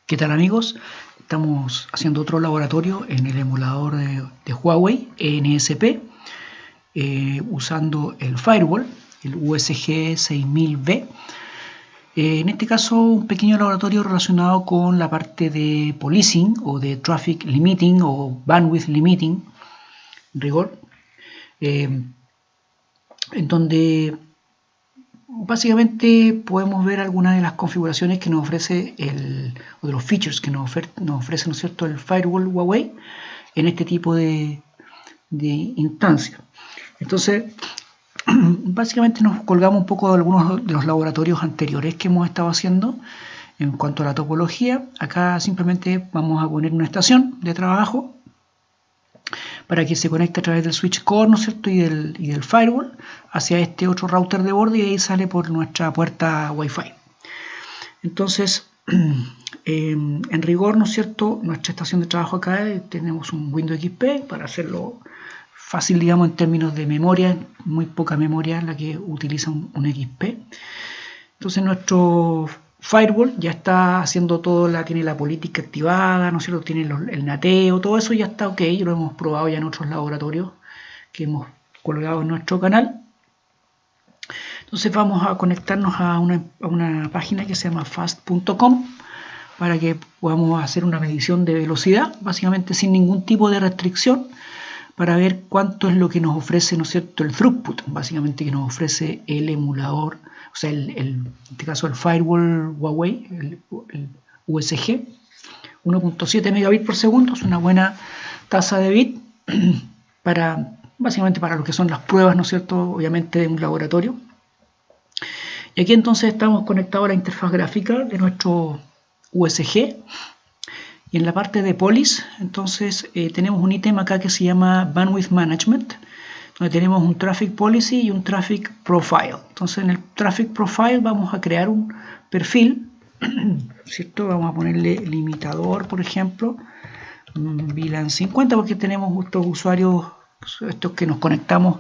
¿Qué tal, amigos? Estamos haciendo otro laboratorio en el emulador de Huawei NSP usando el firewall, el USG 6000B. En este caso, un pequeño laboratorio relacionado con la parte de policing o de traffic limiting o bandwidth limiting, en rigor, en donde básicamente podemos ver algunas de las configuraciones que nos ofrece o de los features que nos ofrece, ¿no es cierto?, el firewall Huawei en este tipo de instancias. Entonces, básicamente nos colgamos un poco de algunos de los laboratorios anteriores que hemos estado haciendo en cuanto a la topología. Acá simplemente vamos a poner una estación de trabajo para que se conecte a través del switch core, ¿no es cierto?, y del firewall hacia este otro router de borde, y ahí sale por nuestra puerta Wi-Fi. Entonces, en rigor, ¿no es cierto?, nuestra estación de trabajo acá tenemos un Windows XP para hacerlo fácil, digamos, en términos de memoria, muy poca memoria la que utiliza un XP. Entonces nuestro firewall ya está haciendo todo, tiene la política activada, ¿no es cierto?, tiene el nateo, todo eso ya está ok, lo hemos probado ya en otros laboratorios que hemos colgado en nuestro canal. Entonces vamos a conectarnos a una página que se llama fast.com para que podamos hacer una medición de velocidad, básicamente sin ningún tipo de restricción, para ver cuánto es lo que nos ofrece, ¿no es cierto?, el throughput, básicamente, que nos ofrece el emulador, o sea, en este caso el firewall Huawei, el USG, 1.7 megabits por segundo, es una buena tasa de bit básicamente para lo que son las pruebas, ¿no es cierto?, obviamente de un laboratorio. Y aquí entonces estamos conectados a la interfaz gráfica de nuestro USG. Y en la parte de Policy, entonces tenemos un ítem acá que se llama Bandwidth Management, donde tenemos un Traffic Policy y un Traffic Profile. Entonces en el Traffic Profile vamos a crear un perfil, ¿cierto? Vamos a ponerle limitador, por ejemplo, VLAN 50, porque tenemos estos usuarios, estos que nos conectamos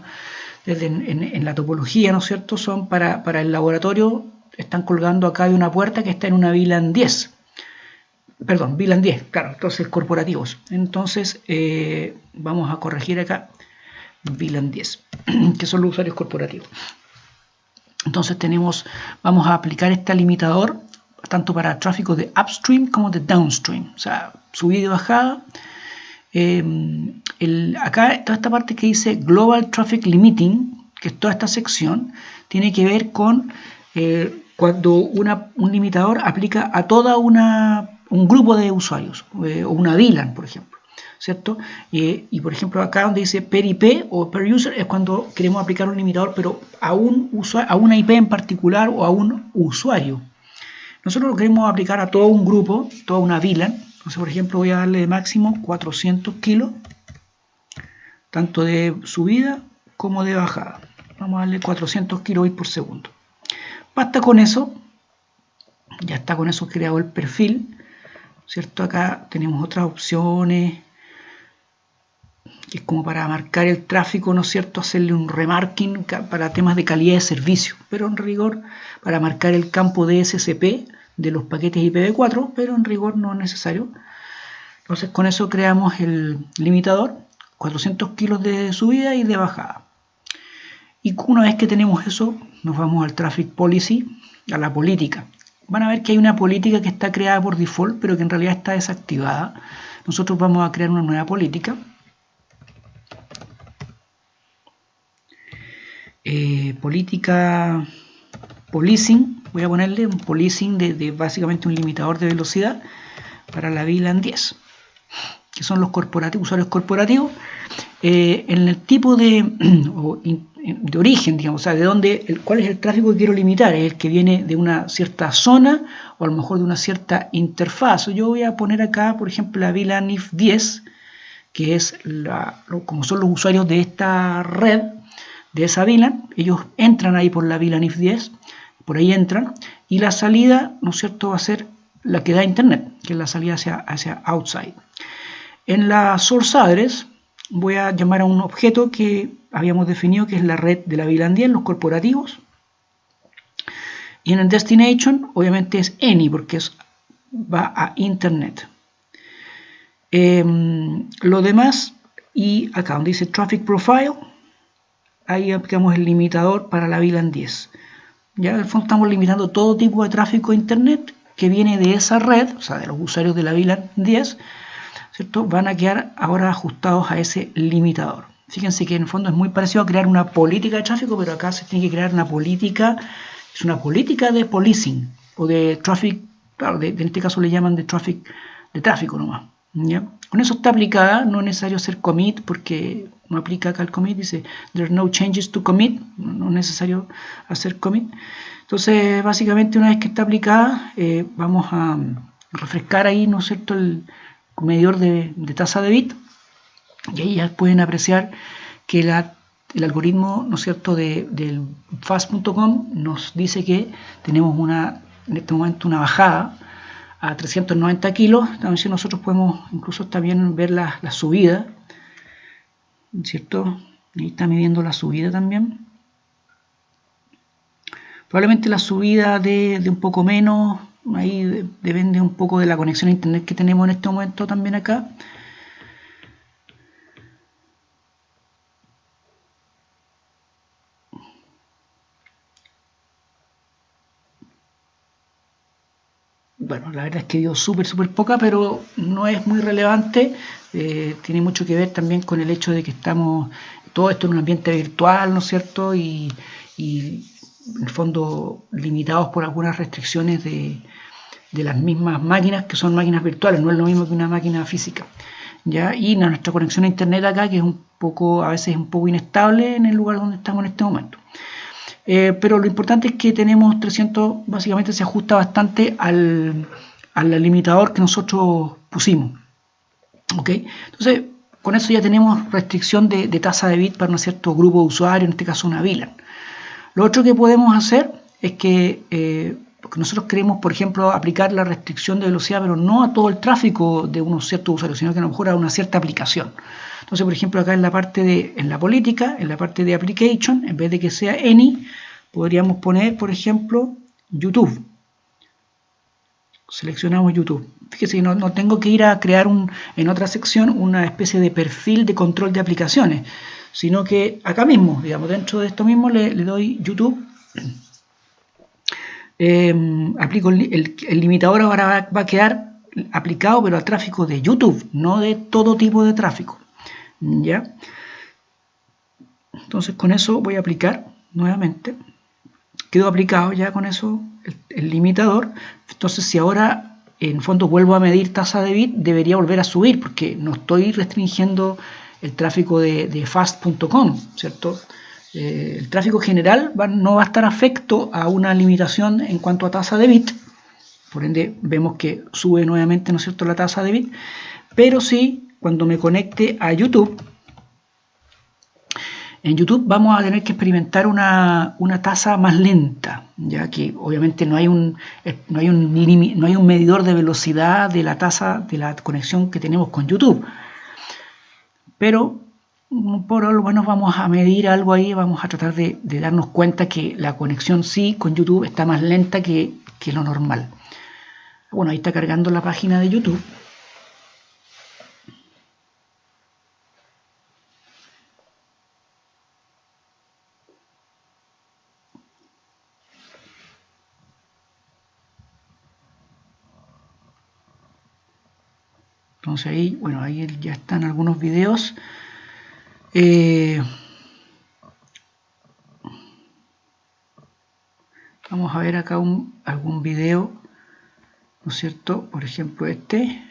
desde en la topología, ¿no es cierto?, son para el laboratorio, están colgando acá de una puerta que está en una VLAN 10. Perdón, VLAN 10, claro, entonces corporativos. Entonces vamos a corregir acá VLAN 10, que son los usuarios corporativos. Entonces vamos a aplicar este limitador tanto para tráfico de upstream como de downstream, o sea, subida y bajada. Acá toda esta parte que dice Global Traffic Limiting, que es toda esta sección, tiene que ver con cuando un limitador aplica a toda un grupo de usuarios, o una VLAN, por ejemplo, ¿cierto? Y por ejemplo acá donde dice per IP o per user es cuando queremos aplicar un limitador, pero a una IP en particular o a un usuario. Nosotros lo queremos aplicar a todo un grupo, toda una VLAN. Entonces, por ejemplo, voy a darle de máximo 400 kilos, tanto de subida como de bajada. Vamos a darle 400 kilobits por segundo. Basta con eso, ya está con eso creado el perfil, ¿cierto? Acá tenemos otras opciones, que es como para marcar el tráfico, ¿no es cierto?, hacerle un remarking para temas de calidad de servicio, pero en rigor para marcar el campo de SCP de los paquetes IPv4, pero en rigor no es necesario. Entonces con eso creamos el limitador, 400 kilos de subida y de bajada. Y una vez que tenemos eso, nos vamos al Traffic Policy, a la política. Van a ver que hay una política que está creada por default, pero que en realidad está desactivada. Nosotros vamos a crear una nueva política. Política policing, voy a ponerle un policing de básicamente un limitador de velocidad para la VLAN 10, que son los usuarios corporativos. En el tipo de origen, digamos, o sea, cuál es el tráfico que quiero limitar, es el que viene de una cierta zona o a lo mejor de una cierta interfaz. Yo voy a poner acá, por ejemplo, la VLAN IF 10, que es como son los usuarios de esta red, de esa VLAN. Ellos entran ahí por la VLAN IF 10, por ahí entran, y la salida, ¿no es cierto?, va a ser la que da internet, que es la salida hacia outside. En la source address voy a llamar a un objeto que habíamos definido, que es la red de la VLAN 10, los corporativos. Y en el destination, obviamente es any, porque es va a Internet. Lo demás, y acá donde dice Traffic Profile, ahí aplicamos el limitador para la VLAN 10. Ya en el fondo estamos limitando todo tipo de tráfico a Internet que viene de esa red, o sea, de los usuarios de la VLAN 10, ¿cierto? Van a quedar ahora ajustados a ese limitador. Fíjense que en el fondo es muy parecido a crear una política de tráfico, pero acá se tiene que crear una política, es una política de policing o de traffic, claro, en este caso le llaman de tráfico nomás. ¿Ya? Con eso está aplicada, no es necesario hacer commit porque no aplica acá el commit, dice there's no changes to commit, no es necesario hacer commit. Entonces básicamente una vez que está aplicada vamos a refrescar ahí, ¿no es cierto?, el medidor de tasa de bit, y ahí ya pueden apreciar que el algoritmo, ¿no es cierto?, del fast.com nos dice que tenemos en este momento una bajada a 390 kilos. También nosotros podemos incluso también ver la subida, ¿cierto? Ahí está midiendo la subida también. Probablemente la subida de un poco menos, ahí depende un poco de la conexión a internet que tenemos en este momento también acá. Bueno, la verdad es que dio súper poca, pero no es muy relevante. Tiene mucho que ver también con el hecho de que estamos todo esto en un ambiente virtual, ¿no es cierto? Y en el fondo limitados por algunas restricciones de las mismas máquinas, que son máquinas virtuales, no es lo mismo que una máquina física. ¿Ya? Y nuestra conexión a internet acá, que es a veces es un poco inestable en el lugar donde estamos en este momento. Pero lo importante es que tenemos 300, básicamente se ajusta bastante al limitador que nosotros pusimos. ¿Ok? Entonces, con eso ya tenemos restricción de tasa de bit para un cierto grupo de usuarios, en este caso una VLAN. Lo otro que podemos hacer es que, porque nosotros queremos, por ejemplo, aplicar la restricción de velocidad, pero no a todo el tráfico de unos ciertos usuarios, sino que a lo mejor a una cierta aplicación. Entonces, por ejemplo, acá en la parte en la política, en la parte de application, en vez de que sea any, podríamos poner, por ejemplo, YouTube. Seleccionamos YouTube. Fíjese que no tengo que ir a crear en otra sección una especie de perfil de control de aplicaciones, sino que acá mismo, digamos, dentro de esto mismo le doy YouTube. Aplico el limitador, ahora va a quedar aplicado, pero al tráfico de YouTube, no de todo tipo de tráfico. ¿Ya? Entonces con eso voy a aplicar nuevamente. Quedó aplicado ya con eso el limitador. Entonces si ahora en fondo vuelvo a medir tasa de bit, debería volver a subir porque no estoy restringiendo el tráfico de fast.com, ¿cierto? El tráfico general no va a estar afecto a una limitación en cuanto a tasa de bit. Por ende vemos que sube nuevamente, ¿no es cierto?, la tasa de bit. Pero sí, cuando me conecte a YouTube, en YouTube vamos a tener que experimentar una tasa más lenta, ya que obviamente no hay un medidor de velocidad de la tasa de la conexión que tenemos con YouTube. Pero por lo menos vamos a medir algo ahí, vamos a tratar de darnos cuenta que la conexión sí con YouTube está más lenta que lo normal. Bueno, ahí está cargando la página de YouTube. Entonces ahí, bueno, ahí ya están algunos videos. Vamos a ver acá algún video, ¿no es cierto? Por ejemplo este.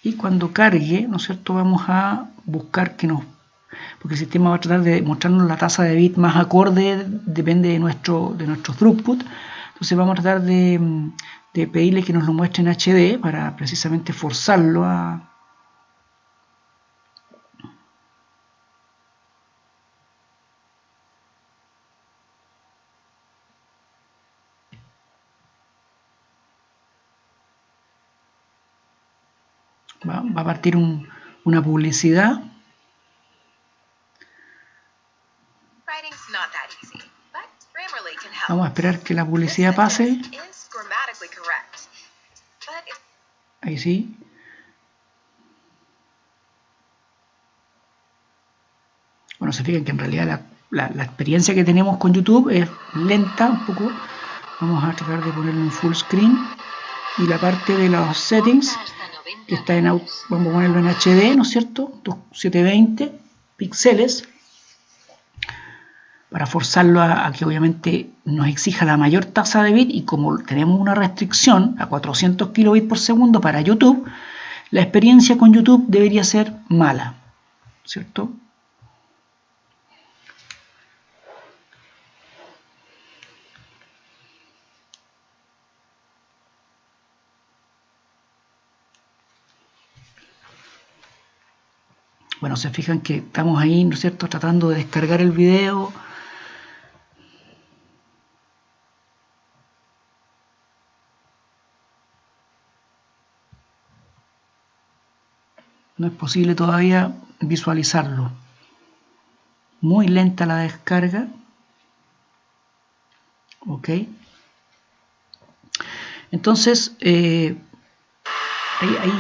Y cuando cargue, ¿no es cierto?, vamos a buscar porque el sistema va a tratar de mostrarnos la tasa de bit más acorde, depende de nuestro throughput. Entonces vamos a tratar de pedirle que nos lo muestre en HD para precisamente forzarlo a... Va a partir una publicidad. Vamos a esperar que la publicidad pase. Ahí sí. Bueno, se fijan que en realidad la experiencia que tenemos con YouTube es lenta un poco. Vamos a tratar de ponerlo en full screen. Y la parte de los settings, que está en, vamos a ponerlo en HD, ¿no es cierto? 720 píxeles. Para forzarlo a que obviamente nos exija la mayor tasa de bit, y como tenemos una restricción a 400 kilobits por segundo para YouTube, la experiencia con YouTube debería ser mala, ¿cierto? Bueno, se fijan que estamos ahí, ¿no es cierto?, tratando de descargar el video. No es posible todavía visualizarlo. Muy lenta la descarga. Ok. Entonces, ahí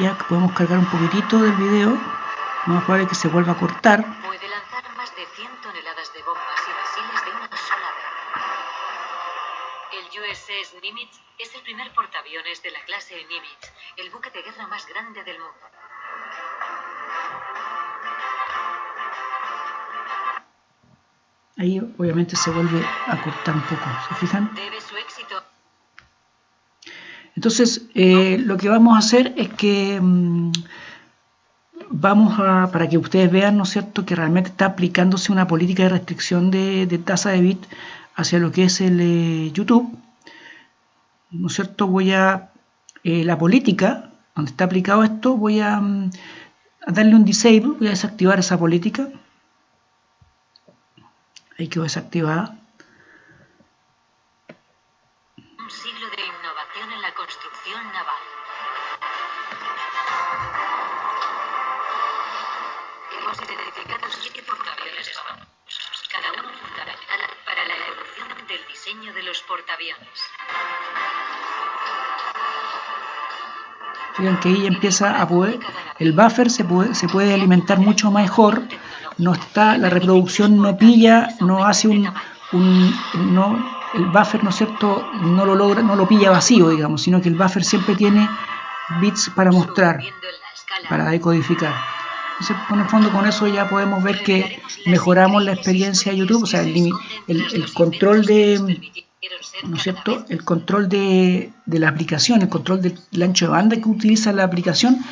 ya podemos cargar un poquitito del video. No es probable que se vuelva a cortar. Puede lanzar más de 100 toneladas de bombas y misiles de una sola vez. El USS Nimitz es el primer portaaviones de la clase Nimitz, el buque de guerra más grande del mundo. Ahí obviamente se vuelve a cortar un poco, ¿se fijan? Debe su éxito. Entonces, lo que vamos a hacer es que para que ustedes vean, ¿no es cierto?, que realmente está aplicándose una política de restricción de tasa de bit hacia lo que es el YouTube, ¿no es cierto? Voy a la política donde está aplicado esto, voy a darle un disable, voy a desactivar esa política. Ahí quedó desactivada. Un siglo de innovación en la construcción naval. Hemos identificado 7 portaaviones famosos, cada uno fundamental para la evolución del diseño de los portaaviones. Fíjense que ahí empieza a poder, el buffer se puede alimentar mucho mejor. No está, la reproducción no pilla, no hace el buffer, ¿no es cierto?, no lo logra, no lo pilla vacío, digamos, sino que el buffer siempre tiene bits para mostrar, para decodificar. Entonces, en el fondo, con eso ya podemos ver que mejoramos la experiencia de YouTube, o sea, el control de, ¿no es cierto?, el control de la aplicación, el control del ancho de banda que utiliza la aplicación,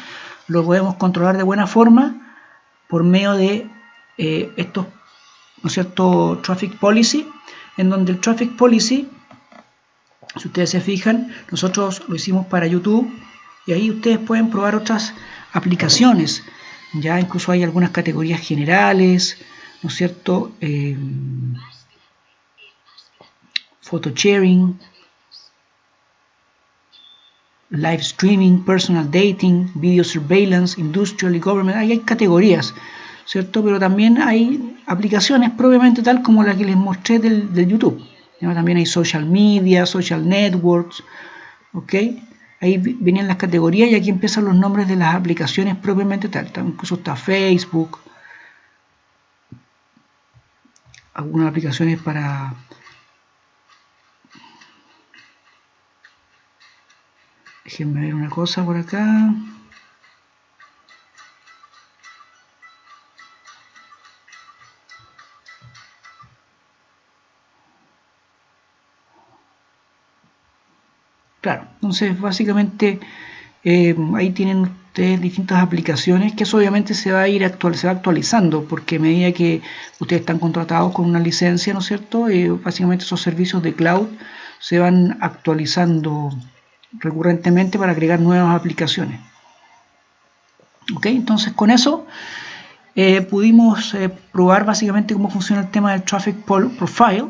lo podemos controlar de buena forma por medio de estos, ¿no es cierto?, Traffic Policy, en donde el Traffic Policy, si ustedes se fijan, nosotros lo hicimos para YouTube, y ahí ustedes pueden probar otras aplicaciones. Ya incluso hay algunas categorías generales, ¿no es cierto?, photo sharing, live streaming, personal dating, video surveillance, industrial y government. Ahí hay categorías, ¿cierto? Pero también hay aplicaciones propiamente tal como la que les mostré del YouTube. ¿Ya? También hay social media, social networks, ¿ok? Ahí venían las categorías y aquí empiezan los nombres de las aplicaciones propiamente tal. Incluso está Facebook, algunas aplicaciones para... Déjenme ver una cosa por acá. Claro, entonces básicamente ahí tienen ustedes distintas aplicaciones que eso obviamente se va a ir actualizando porque a medida que ustedes están contratados con una licencia, ¿no es cierto? Básicamente esos servicios de cloud se van actualizando recurrentemente para agregar nuevas aplicaciones. Ok, entonces con eso pudimos probar básicamente cómo funciona el tema del Traffic Profile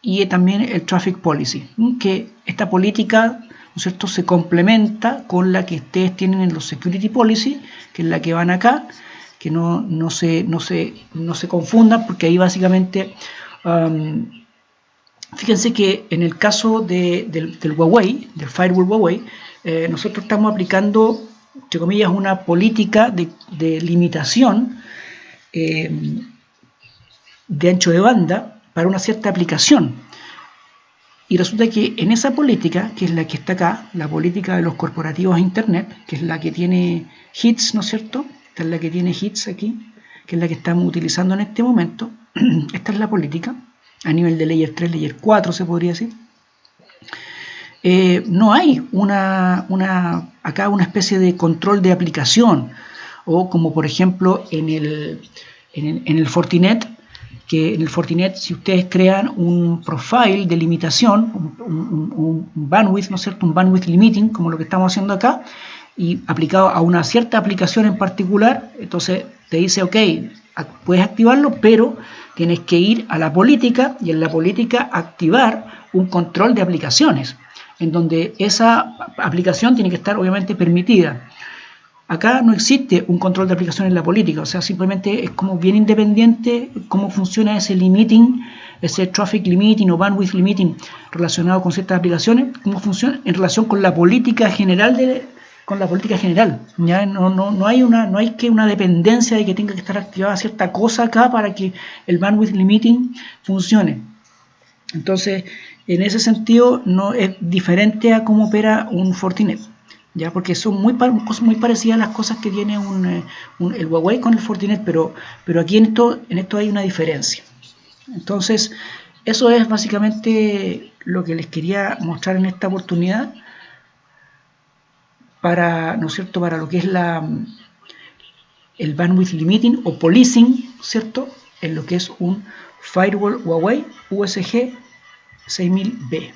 y también el Traffic Policy, que esta política, ¿no es cierto?, se complementa con la que ustedes tienen en los Security Policy, que es la que van acá, que no se confundan porque ahí básicamente fíjense que en el caso del Huawei, del firewall Huawei, nosotros estamos aplicando, entre comillas, una política de limitación de ancho de banda para una cierta aplicación. Y resulta que en esa política, que es la que está acá, la política de los corporativos a Internet, que es la que tiene hits, ¿no es cierto? Esta es la que tiene hits aquí, que es la que estamos utilizando en este momento. Esta es la política, a nivel de Layer 3, Layer 4 se podría decir. No hay acá una especie de control de aplicación, o como por ejemplo en el Fortinet, que en el Fortinet, si ustedes crean un profile de limitación, un bandwidth, ¿no es cierto? Un bandwidth limiting, como lo que estamos haciendo acá, y aplicado a una cierta aplicación en particular, entonces te dice, ok, puedes activarlo, pero tienes que ir a la política y en la política activar un control de aplicaciones, en donde esa aplicación tiene que estar obviamente permitida. Acá no existe un control de aplicación en la política, o sea, simplemente es como bien independiente cómo funciona ese limiting, ese traffic limiting o bandwidth limiting relacionado con ciertas aplicaciones, cómo funciona en relación con la política general ¿ya? No hay una dependencia de que tenga que estar activada cierta cosa acá para que el bandwidth limiting funcione. Entonces, en ese sentido, no es diferente a cómo opera un Fortinet. ¿Ya? Porque son muy parecidas las cosas que tiene el Huawei con el Fortinet, pero aquí en esto hay una diferencia. Entonces, eso es básicamente lo que les quería mostrar en esta oportunidad para, ¿no es cierto?, para lo que es el bandwidth limiting o policing, ¿cierto?, en lo que es un firewall Huawei USG 6000B.